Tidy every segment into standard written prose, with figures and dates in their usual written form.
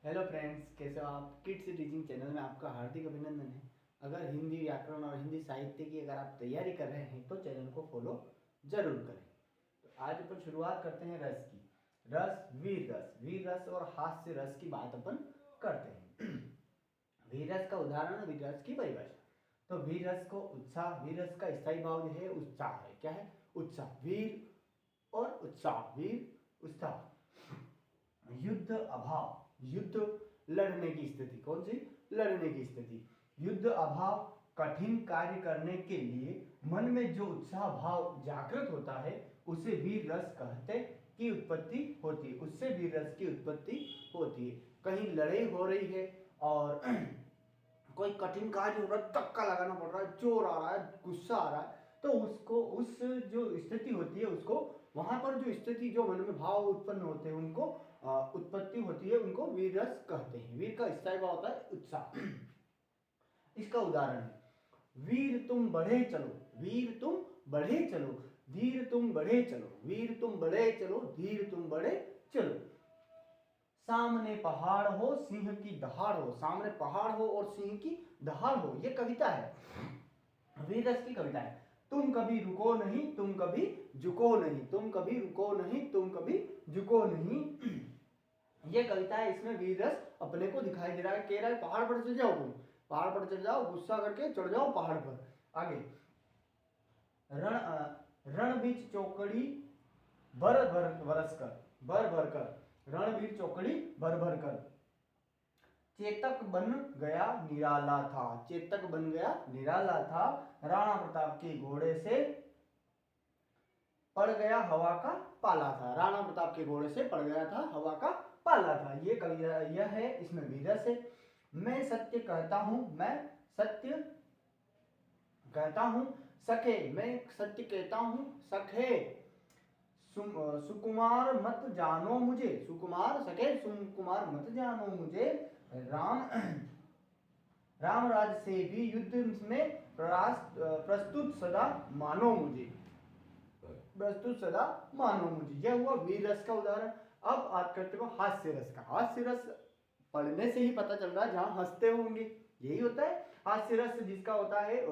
Hello friends, कैसे हो आप। किड्स टीचिंग चैनल में आपका हार्दिक अभिनंदन है। अगर हिंदी व्याकरण और हिंदी साहित्य की अगर आप तैयारी कर रहे हैं तो चैनल को फॉलो जरूर करें। तो आज अपन शुरुआत करते हैं रस की। रस, वीर रस और हास्य रस की बात अपन करते हैं। वीर रस का उदाहरण, वीर रस की परिभाषा। तो वीर रस को उत्साह, वीर रस का स्थायी भाव जो है उत्साह है। क्या है? उत्साह। वीर और उत्साह, वीर उत्साह। युद्ध अभाव, युद्ध लड़ने की स्थिति। कौन सी? लड़ने की स्थिति। युद्ध अभाव, कठिन कार्य करने के लिए मन में जो उत्साह भाव जागृत होता है उसे वीर रस कहते की उत्पत्ति होती है। उससे वीर रस की उत्पत्ति होती है। कहीं लड़ाई हो रही है और कोई कठिन कार्य हो रहा है, धक्का लगाना पड़ रहा है, जोर आ रहा है, गुस्सा आ रहा है, तो उसको, उस जो स्थिति होती है उसको, वहां पर जो स्थिति, जो मन में भाव उत्पन्न होते हैं उनको उत्पत्ति होती है, उनको वीर रस कहते हैं। वीर का स्थायी भाव होता है उत्साह। इसका उदाहरण है, वीर तुम बढ़े चलो, वीर तुम बढ़े चलो, धीर तुम बढ़े चलो, वीर तुम बढ़े चलो, धीर तुम बढ़े चलो। सामने पहाड़ हो, सिंह की दहाड़ हो। सामने पहाड़ हो और सिंह की दहाड़ हो, ये कविता है, वीर रस की कविता है। तुम कभी रुको नहीं, तुम कभी झुको नहीं, तुम कभी रुको नहीं, तुम कभी झुको नहीं। ये कविता है, इसमें वीर रस अपने को दिखाई दे रहा है। कह रहा है पहाड़ पर चढ़ जाओ, तुम पहाड़ पर चढ़ जाओ, गुस्सा करके चढ़ जाओ पहाड़ पर। आगे, रण रण बीच चौकड़ी भर भर बरस कर, भर भर कर, रण बीच चौकड़ी भर भर कर। चेतक बन गया निराला था, चेतक बन गया निराला था, राणा प्रताप के घोड़े से पड़ गया हवा का पाला था। राणा प्रताप के घोड़े से पड़ गया था हवा का पाला था। ये कविता, यह है, इसमें वीरस है। मैं सत्य कहता हूं, मैं सत्य कहता हूं सखे, मैं सत्य कहता हूं सखे, सुकुमार मत जानो मुझे, सुकुमार सखे सुकुमार मत जानो मुझे, राम राम राज से भी युद्ध में प्रस्तुत सदा मानो मुझे, प्रस्तुत सदा मानो मुझे। यह हुआ वीर रस का उदाहरण। अब बात करते हो हास्य रस का। हास्य रस पढ़ने से ही पता चल रहा है, जहां हंसते होंगे, यही होता है हास्य रस, जिसका होता है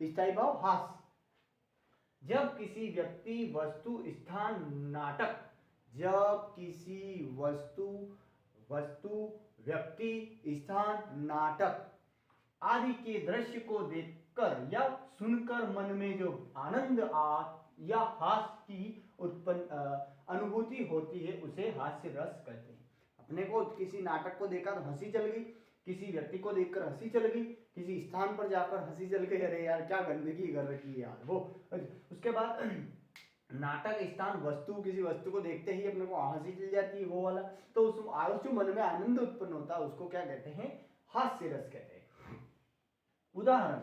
स्थायी भाव हास्य। जब किसी व्यक्ति, वस्तु, स्थान, नाटक, जब किसी वस्तु, व्यक्ति, स्थान, नाटक आदि के दृश्य को देखकर या सुनकर मन में जो आनंद या हास्य की उत्पन्न अनुभूति होती है उसे हास्य रस कहते हैं। अपने को किसी नाटक को देखकर हंसी चल गई, किसी व्यक्ति को देखकर हंसी चल गई, किसी स्थान पर जाकर हंसी चल गई, अरे यार क्या गंदगी कर रखी है यार वो। उसके बाद नाटक, स्थान, वस्तु, किसी वस्तु को देखते ही अपने को हंसी चल जाती है, वो वाला। तो उस जो मन में आनंद उत्पन्न होता है उसको क्या कहते हैं? हास्य रस कहते हैं। उदाहरण,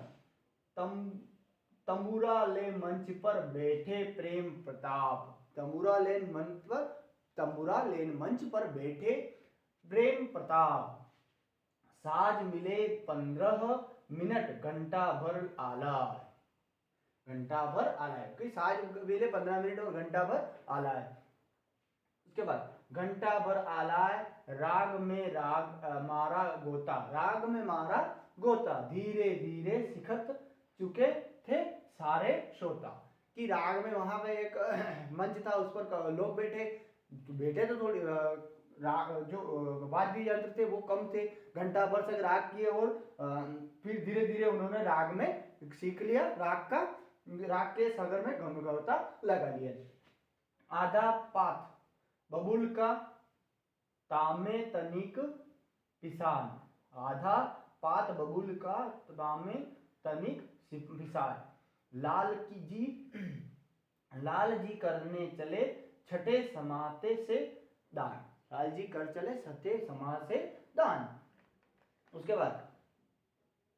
तंबूरा ले मंच पर बैठे प्रेम प्रताप, तंबूरा लेन मंच पर, तंबूरा लेन मंच पर बैठे प्रेम प्रताप, साज मिले 15 मिनट, घंटा भर आलाय, घंटा भर आलाय, कि साज मिले 15 मिनट और घंटा भर आलाय। उसके बाद घंटा भर आलाय, राग में राग मारा गोता, राग में मारा गोता, धीरे धीरे सिखत चुके थे सारे श्रोता। कि राग में, वहां पे एक मंच था, उस पर लोग बैठे, बैठे तो थोड़ी, राग जो वाद्य यंत्र थे वो कम थे, घंटा भर तक राग किए और फिर धीरे धीरे उन्होंने राग में सीख लिया, राग के सागर में गमगवता लगा लिया। आधा पात बबुल का तामे तनिक पिसान, आधा पात बबुल का तामे तनिक पिसान, लाल जी करने चले छठे समाते से दान, लाल जी कर चले छठे समा से दान। उसके बाद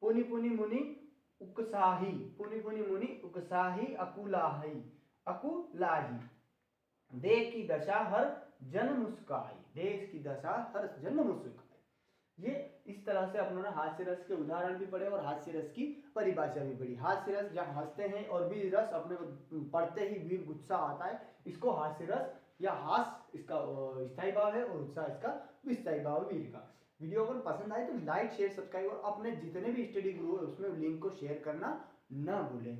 पुनि पुनि मुनि उकसाही, पुनि पुनि मुनि उकसाही, अकुलाही, अकुलाही, देश की दशा हर जन मुस्काई, देश की दशा हर जन मुस्काई। ये इस तरह से अपनों ने हास्य रस के उदाहरण भी पढ़े और हास्य रस की परिभाषा भी पढ़ी। हास्य रस जब हंसते हैं, और वीर रस अपने को पढ़ते ही वीर गुस्सा आता है, इसको हास्य रस या हास्य, इसका स्थायी भाव है और उत्साह इसका विस्थायी भाव वीर का। वीडियो अगर पसंद आए तो लाइक शेयर सब्सक्राइब और अपने जितने भी स्टडी ग्रुप है उसमें लिंक को शेयर करना न भूलें।